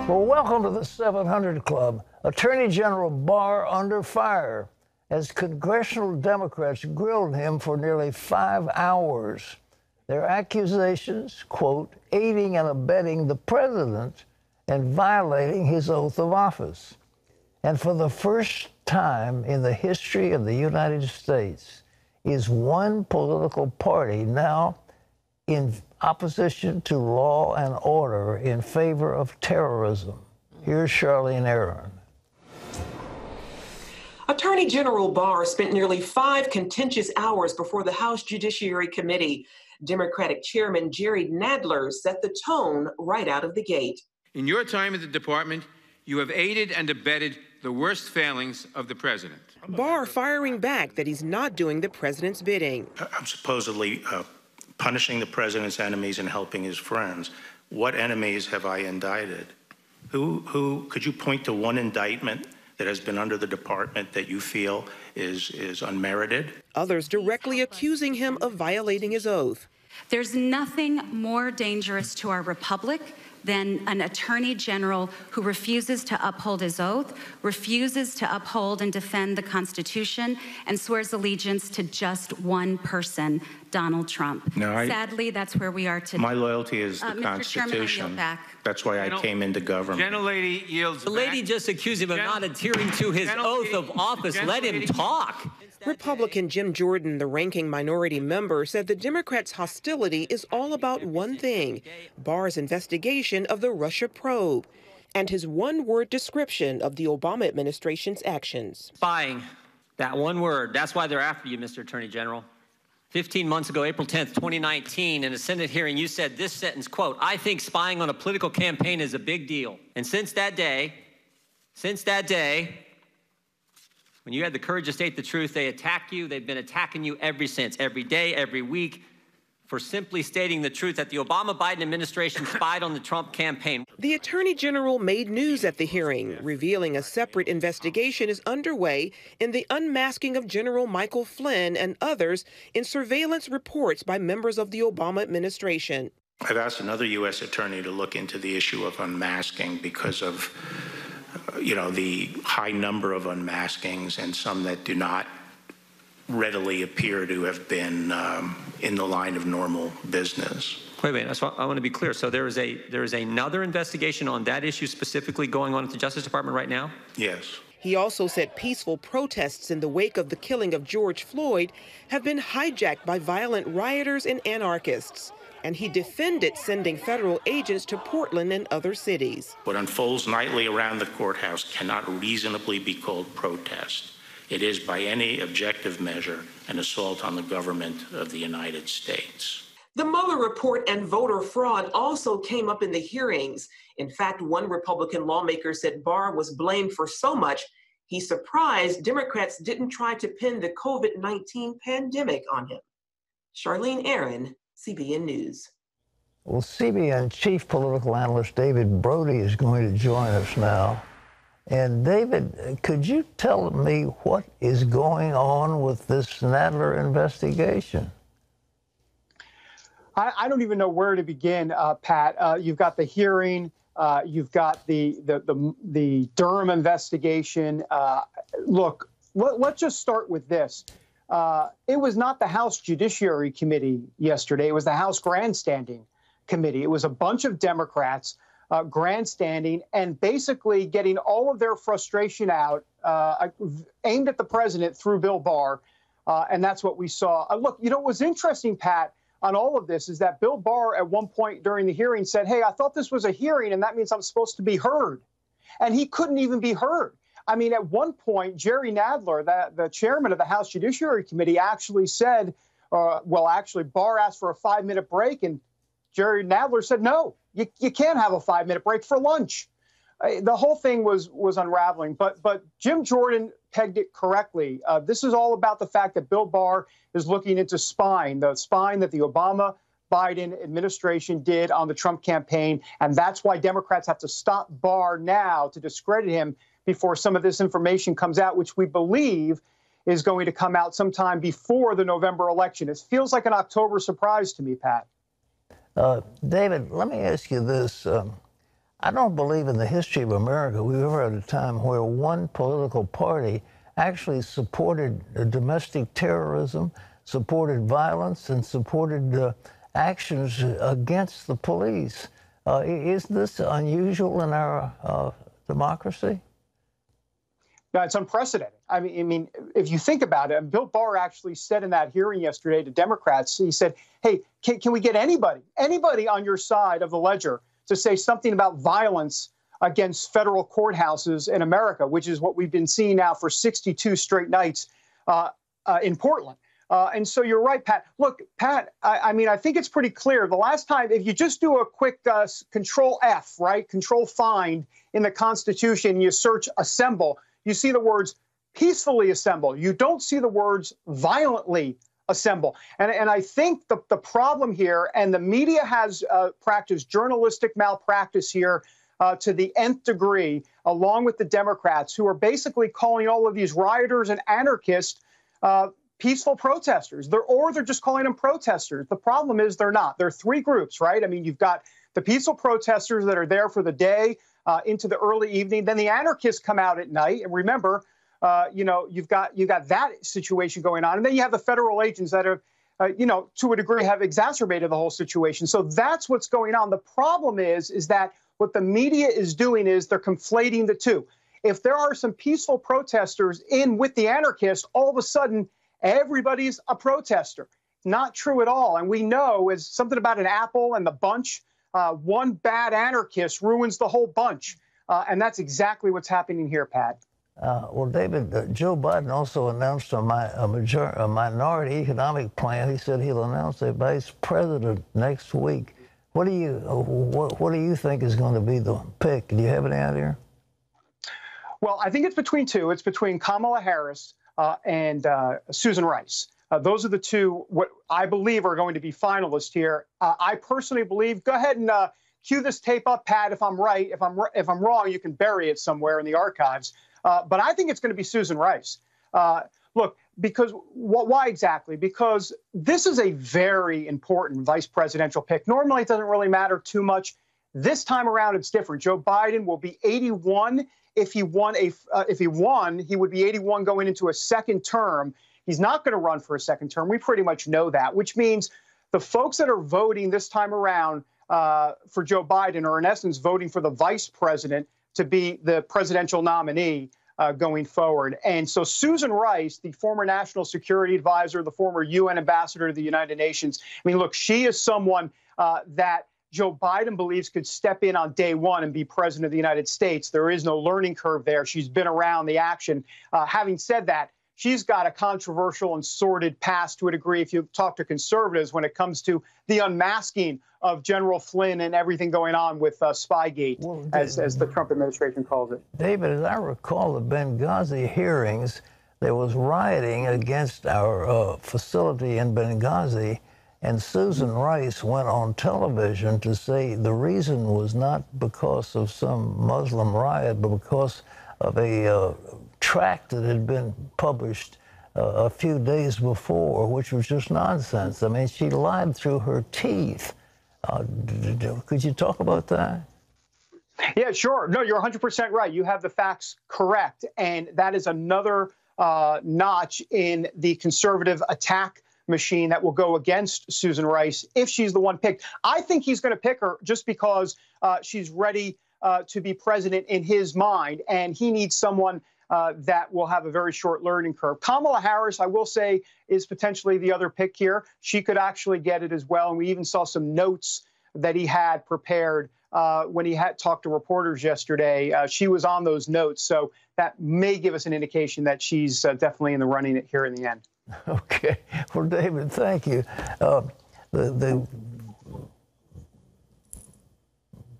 Well, welcome to the 700 Club. Attorney General Barr under fire as congressional Democrats grilled him for nearly 5 hours. Their accusations, quote, aiding and abetting the president and violating his oath of office. And for the first time in the history of the United States, is one political party now in opposition to law and order in favor of terrorism. Here's Charlene Aaron. Attorney General Barr spent nearly 5 contentious hours before the House Judiciary Committee. Democratic Chairman Jerry Nadler set the tone right out of the gate. In your time at the department, you have aided and abetted the worst failings of the president. Barr firing back that he's not doing the president's bidding. I'm supposedly punishing the president's enemies and helping his friends. What enemies have I indicted? Who could you point to one indictment that has been under the department that you feel is unmerited? Others directly accusing him of violating his oath. There's nothing more dangerous to our republic than an attorney general who refuses to uphold his oath, refuses to uphold and defend the Constitution, and swears allegiance to just one person, Donald Trump. Sadly, that's where we are today. My loyalty is the Mr. Constitution. Chairman, I yield back. That's why I came into government. Gentlelady yields The lady back. just accused him of not adhering to his oath of office. Let him talk. Republican Jim Jordan, the ranking minority member, said the Democrats' hostility is all about one thing, Barr's investigation of the Russia probe and his one-word description of the Obama administration's actions. Spying, that one word. That's why they're after you, Mr. Attorney General. 15 months ago, April 10th, 2019, in a Senate hearing, you said this sentence, quote, "I think spying on a political campaign is a big deal." And since that day, when you had the courage to state the truth, they attack you. They've been attacking you ever since, every day, every week, for simply stating the truth that the Obama-Biden administration spied on the Trump campaign. The Attorney General made news at the hearing, revealing a separate investigation is underway in the unmasking of General Michael Flynn and others in surveillance reports by members of the Obama administration. I've asked another U.S. attorney to look into the issue of unmasking because of the high number of unmaskings and some that do not readily appear to have been in the line of normal business. Wait, I want to be clear. So there is another investigation on that issue specifically going on at the Justice Department right now? Yes. He also said peaceful protests in the wake of the killing of George Floyd have been hijacked by violent rioters and anarchists. And he defended sending federal agents to Portland and other cities. What unfolds nightly around the courthouse cannot reasonably be called protest. It is, by any objective measure, an assault on the government of the United States. The Mueller report and voter fraud also came up in the hearings. In fact, one Republican lawmaker said Barr was blamed for so much, he's surprised Democrats didn't try to pin the COVID-19 pandemic on him. Charlene Aaron, CBN News. Well, CBN chief political analyst David Brody is going to join us now. And David, could you tell me what is going on with this Nadler investigation? I don't even know where to begin, Pat. You've got the hearing. You've got the Durham investigation. Look, let's just start with this. It was not the House Judiciary Committee yesterday. It was the House Grandstanding Committee. It was a bunch of Democrats grandstanding and basically getting all of their frustration out, aimed at the president through Bill Barr. And that's what we saw. Look, what was interesting, Pat, on all of this is that Bill Barr at one point during the hearing said, hey, I thought this was a hearing and that means I'm supposed to be heard. And he couldn't even be heard. I mean, at one point, Jerry Nadler, the chairman of the House Judiciary Committee, actually said, Barr asked for a 5-minute break, and Jerry Nadler said, no, you can't have a 5-minute break for lunch. The whole thing was unraveling. But Jim Jordan pegged it correctly. This is all about the fact that Bill Barr is looking into spying, the spying that the Obama-Biden administration did on the Trump campaign. And that's why Democrats have to stop Barr now to discredit him before some of this information comes out, which we believe is going to come out sometime before the November election. It feels like an October surprise to me, Pat. David, let me ask you this. I don't believe in the history of America we've ever had a time where one political party actually supported domestic terrorism, supported violence, and supported actions against the police. Is this unusual in our democracy? No, it's unprecedented. I mean, if you think about it, Bill Barr actually said in that hearing yesterday to Democrats, he said, hey, can we get anybody on your side of the ledger to say something about violence against federal courthouses in America, which is what we've been seeing now for 62 straight nights in Portland. And so you're right, Pat. Look, Pat, I mean, I think it's pretty clear. The last time, if you just do a quick Control F, right, Control Find in the Constitution, you search assemble, you see the words peacefully assemble. You don't see the words violently assemble. And I think the problem here, and the media has practiced journalistic malpractice here to the nth degree, along with the Democrats, who are basically calling all of these rioters and anarchists peaceful protesters. They're just calling them protesters. The problem is they're not. There are three groups, right? I mean, you've got the peaceful protesters that are there for the day into the early evening. Then the anarchists come out at night. And remember, you've got that situation going on. And then you have the federal agents that are, to a degree have exacerbated the whole situation. So that's what's going on. The problem is that what the media is doing is they're conflating the two. If there are some peaceful protesters in with the anarchists, all of a sudden, everybody's a protester. Not true at all. And we know is something about an apple and the bunch. One bad anarchist ruins the whole bunch. And that's exactly what's happening here, Pat. Well, David, Joe Biden also announced a minority economic plan. He said he'll announce a vice president next week. What do you think is going to be the pick? Do you have any idea? Well, I think it's between two. It's between Kamala Harris and Susan Rice. Those are the two what I believe are going to be finalists here. I personally believe. Go ahead and cue this tape up, Pat. If I'm right, if I'm wrong, you can bury it somewhere in the archives. But I think it's going to be Susan Rice. Look, because why exactly? Because this is a very important vice presidential pick. Normally, it doesn't really matter too much. This time around, it's different. Joe Biden will be 81. If he won, he would be 81 going into a second term. He's not going to run for a second term. We pretty much know that, which means the folks that are voting this time around for Joe Biden are, in essence, voting for the vice president to be the presidential nominee going forward. And so Susan Rice, the former national security advisor, the former UN ambassador to the United Nations, I mean, look, she is someone that Joe Biden believes could step in on day one and be president of the United States. There is no learning curve there. She's been around the action. Having said that, she's got a controversial and sordid past to a degree if you talk to conservatives when it comes to the unmasking of General Flynn and everything going on with Spygate, well, as the Trump administration calls it. David, as I recall the Benghazi hearings, there was rioting against our facility in Benghazi, and Susan Rice went on television to say the reason was not because of some Muslim riot, but because of a tract that had been published a few days before, which was just nonsense. I mean, she lied through her teeth. Could you talk about that? Yeah, sure. No, you're 100% right. You have the facts correct. And that is another notch in the conservative attack machine that will go against Susan Rice if she's the one picked. I think he's going to pick her just because she's ready to be president in his mind, and he needs someone that will have a very short learning curve. Kamala Harris, I will say, is potentially the other pick here. She could actually get it as well, and we even saw some notes that he had prepared when he had talked to reporters yesterday. She was on those notes, so that may give us an indication that she's definitely in the running here in the end. Okay. Well, David, thank you. The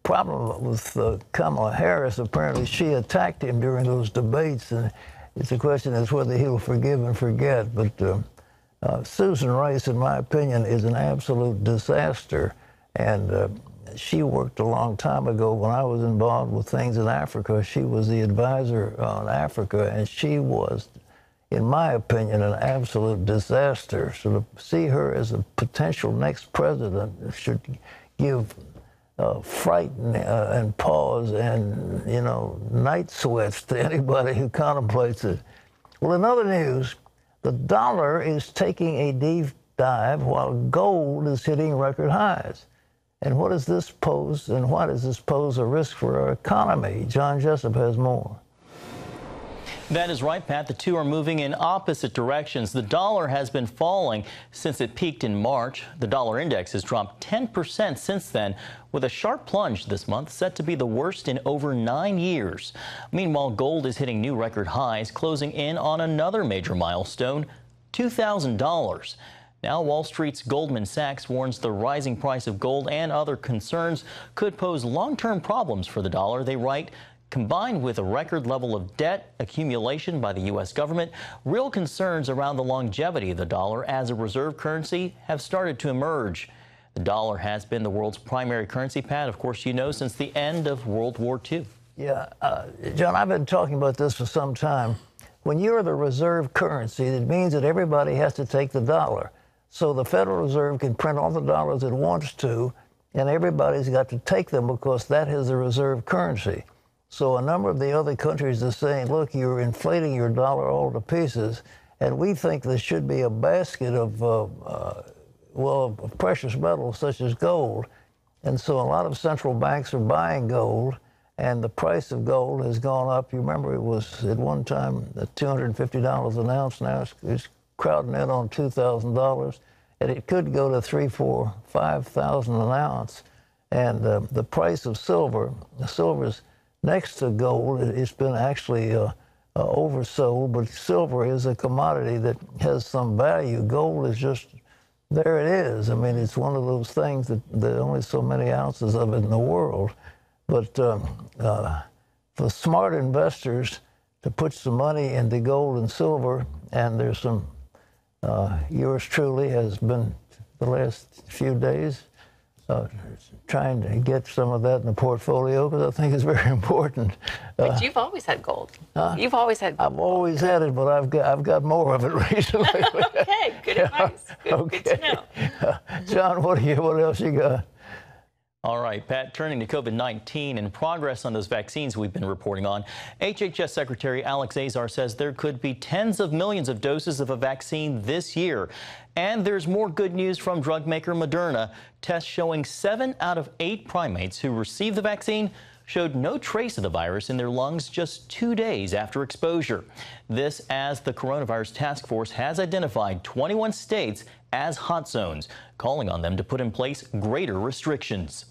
problem with Kamala Harris, apparently she attacked him during those debates, and it's a question as whether he'll forgive and forget. But Susan Rice, in my opinion, is an absolute disaster. And she worked a long time ago when I was involved with things in Africa. She was the advisor on Africa, and she was, in my opinion, an absolute disaster. So to see her as a potential next president should give frighten and pause and, night sweats to anybody who contemplates it. Well, in other news, the dollar is taking a deep dive while gold is hitting record highs. And what does this pose, and why does this pose a risk for our economy? John Jessup has more. That is right, Pat. The two are moving in opposite directions. The dollar has been falling since it peaked in March. The dollar index has dropped 10% since then, with a sharp plunge this month set to be the worst in over 9 years. Meanwhile, gold is hitting new record highs, closing in on another major milestone, $2,000. Now, Wall Street's Goldman Sachs warns the rising price of gold and other concerns could pose long-term problems for the dollar. They write, combined with a record level of debt accumulation by the U.S. government, real concerns around the longevity of the dollar as a reserve currency have started to emerge. The dollar has been the world's primary currency, Pat, of course, since the end of World War II. Yeah, John, I've been talking about this for some time. When you're the reserve currency, it means that everybody has to take the dollar. So the Federal Reserve can print all the dollars it wants to, and everybody's got to take them because that is the reserve currency. So a number of the other countries are saying, look, you're inflating your dollar all to pieces, and we think there should be a basket of, precious metals such as gold. And so a lot of central banks are buying gold, and the price of gold has gone up. You remember it was at one time at $250 an ounce. Now it's crowding in on $2,000, and it could go to $3,000, $4,000, $5,000 an ounce. And the price of silver's next to gold, it's been actually oversold, but silver is a commodity that has some value. Gold is just, there it is. I mean, it's one of those things that there are only so many ounces of it in the world. But for smart investors to put some money into gold and silver, and there's some, yours truly has been the last few days trying to get some of that in the portfolio because I think it's very important. But you've always had gold. You've always had gold. I've always had it, but I've got more of it recently. Okay, good advice. Good to know. John, what else you got? All right, Pat, turning to COVID-19 and progress on those vaccines we've been reporting on. HHS Secretary Alex Azar says there could be tens of millions of doses of a vaccine this year. And there's more good news from drug maker Moderna. Tests showing 7 out of 8 primates who received the vaccine showed no trace of the virus in their lungs just 2 days after exposure. This as the coronavirus task force has identified 21 states as hot zones, calling on them to put in place greater restrictions.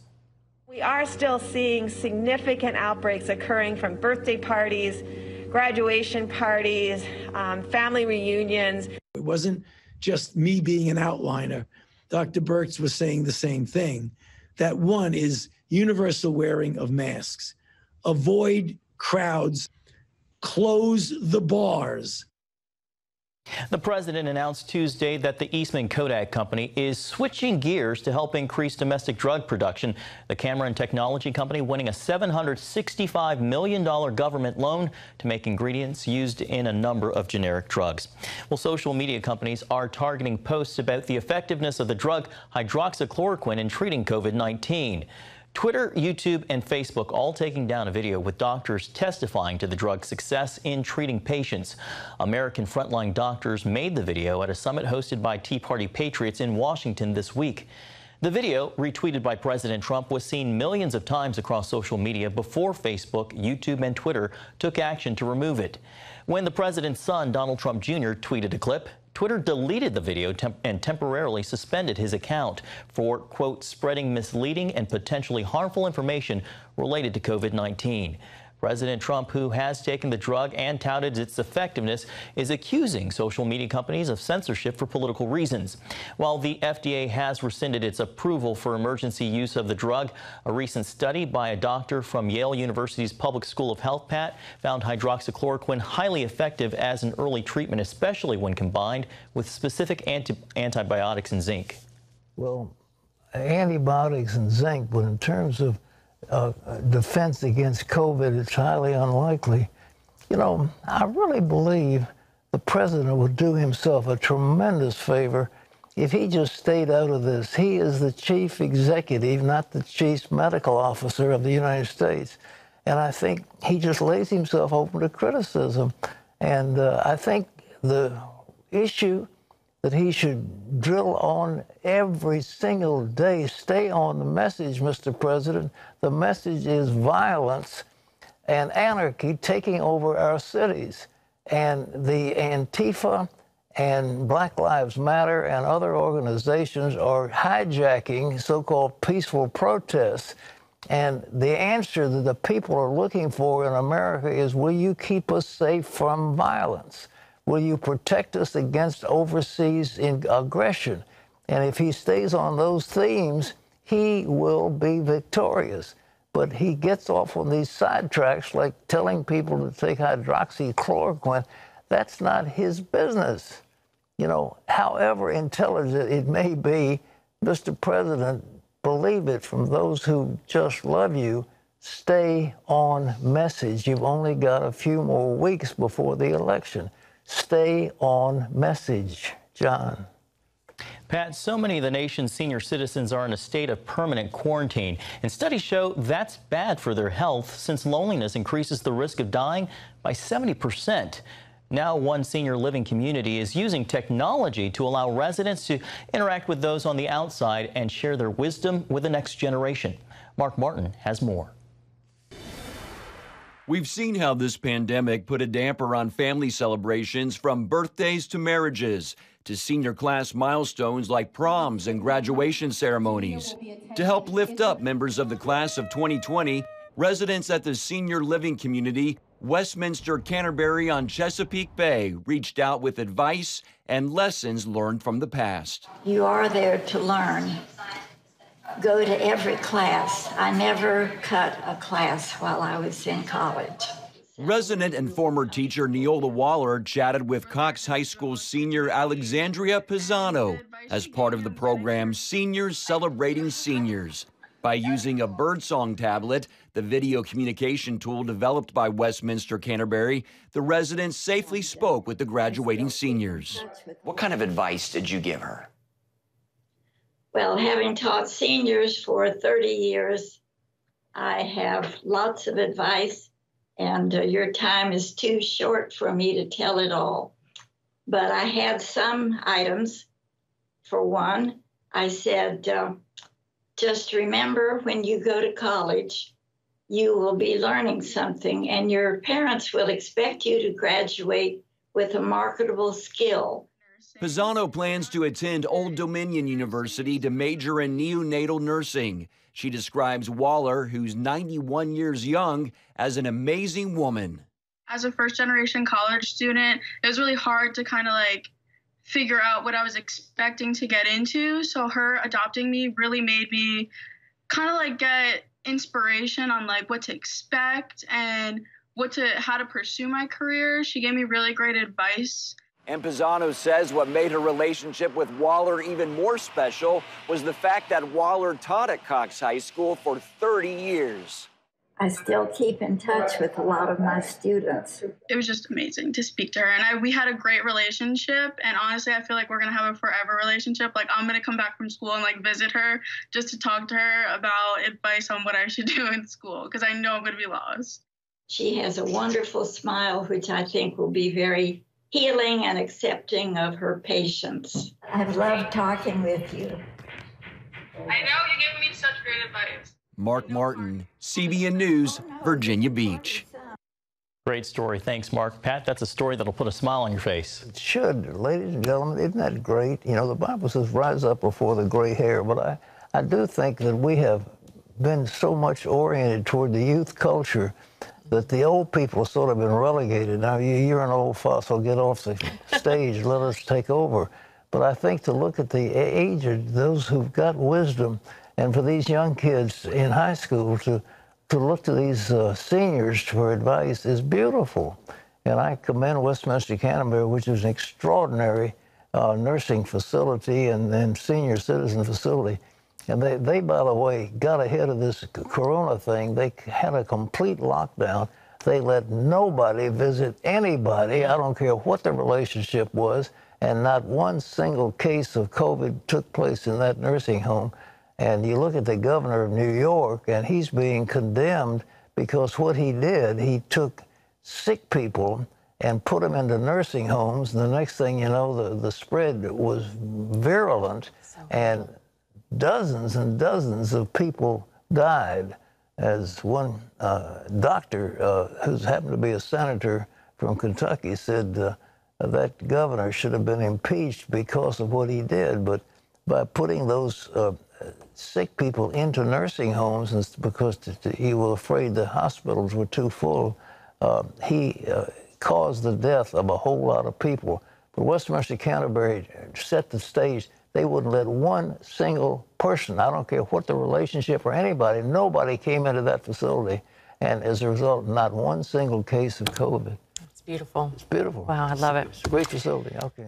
We are still seeing significant outbreaks occurring from birthday parties, graduation parties, family reunions. It wasn't just me being an outliner. Dr. Birx was saying the same thing, that one is universal wearing of masks, avoid crowds, close the bars. The president announced Tuesday that the Eastman Kodak Company is switching gears to help increase domestic drug production. The camera and technology company winning a $765 million government loan to make ingredients used in a number of generic drugs. Well, social media companies are targeting posts about the effectiveness of the drug hydroxychloroquine in treating COVID-19. Twitter, YouTube, and Facebook all taking down a video with doctors testifying to the drug's success in treating patients. American frontline doctors made the video at a summit hosted by Tea Party patriots in Washington this week. The video, retweeted by President Trump, was seen millions of times across social media before Facebook, YouTube, and Twitter took action to remove it. When the president's son, Donald Trump Jr., tweeted a clip, Twitter deleted the video and temporarily suspended his account for, quote, spreading misleading and potentially harmful information related to COVID-19. President Trump, who has taken the drug and touted its effectiveness, is accusing social media companies of censorship for political reasons. While the FDA has rescinded its approval for emergency use of the drug, a recent study by a doctor from Yale University's Public School of Health, Pat, found hydroxychloroquine highly effective as an early treatment, especially when combined with specific antibiotics and zinc. Well, antibiotics and zinc, but in terms of defense against COVID, it's highly unlikely. You know, I really believe the president would do himself a tremendous favor if he just stayed out of this. He is the chief executive, not the chief medical officer of the United States. And I think he just lays himself open to criticism. And I think the issue that he should drill on every single day, stay on the message, Mr. President. The message is violence and anarchy taking over our cities. And the Antifa and Black Lives Matter and other organizations are hijacking so-called peaceful protests. And the answer that the people are looking for in America is, will you keep us safe from violence? Will you protect us against overseas aggression? And if he stays on those themes, he will be victorious. But he gets off on these sidetracks like telling people to take hydroxychloroquine. That's not his business. You know, however intelligent it may be, Mr. President, believe it from those who just love you, stay on message. You've only got a few more weeks before the election. Stay on message. John. Pat, so many of the nation's senior citizens are in a state of permanent quarantine, and studies show that's bad for their health since loneliness increases the risk of dying by 70%. Now, one senior living community is using technology to allow residents to interact with those on the outside and share their wisdom with the next generation. Mark Martin has more. We've seen how this pandemic put a damper on family celebrations, from birthdays to marriages to senior class milestones like proms and graduation ceremonies. To help lift up members of the class of 2020, residents at the senior living community Westminster Canterbury on Chesapeake Bay reached out with advice and lessons learned from the past. You are there to learn. Go to every class. I never cut a class while I was in college. Resident and former teacher Neola Waller chatted with Cox High School senior Alexandria Pisano as part of the program Seniors Celebrating Seniors. By using a birdsong tablet, the video communication tool developed by Westminster Canterbury, the residents safely spoke with the graduating seniors. What kind of advice did you give her? Well, having taught seniors for 30 years, I have lots of advice, and your time is too short for me to tell it all. But I had some items. For one, I said, just remember, when you go to college, you will be learning something, and your parents will expect you to graduate with a marketable skill. Pisano plans to attend Old Dominion University to major in neonatal nursing. She describes Waller, who's 91 years young, as an amazing woman. As a first-generation college student, it was really hard to kind of figure out what I was expecting to get into. So her adopting me really made me kind of get inspiration on what to expect and how to pursue my career. She gave me really great advice. And Pisano says what made her relationship with Waller even more special was the fact that Waller taught at Cox High School for 30 years. I still keep in touch with a lot of my students. It was just amazing to speak to her, and we had a great relationship, and honestly, I feel like we're going to have a forever relationship. I'm going to come back from school and visit her just to talk to her about advice on what I should do in school, because I know I'm going to be lost. She has a wonderful smile, which I think will be very healing and accepting of her patients. I've loved talking with you. I know, you gave me such great advice. Mark Martin, CBN News, Virginia Beach. Great story. Thanks, Mark. Pat, that's a story that'll put a smile on your face. It should. Ladies and gentlemen, isn't that great? You know, the Bible says, rise up before the gray hair. But I do think that we have been so much oriented toward the youth culture that the old people have sort of been relegated. Now, you're an old fossil, get off the stage, let us take over. But I think to look at the aged, those who've got wisdom, and for these young kids in high school to look to these seniors for advice is beautiful. And I commend Westminster Canterbury, which is an extraordinary nursing facility and senior citizen facility. And they, by the way, got ahead of this corona thing. They had a complete lockdown. They let nobody visit anybody. I don't care what the relationship was. and not one single case of COVID took place in that nursing home. And you look at the governor of New York, and he's being condemned because what he did, he took sick people and put them into nursing homes. And the next thing you know, the spread was virulent, and dozens and dozens of people died. As one doctor, who happened to be a senator from Kentucky, said that governor should have been impeached because of what he did. But by putting those sick people into nursing homes, and because he was afraid the hospitals were too full, he caused the death of a whole lot of people. But Westminster Canterbury set the stage. They wouldn't let one single person, I don't care what the relationship or anybody, nobody came into that facility. And as a result, not one single case of COVID. It's beautiful. It's beautiful. Wow, I love it. It's a great facility. Okay.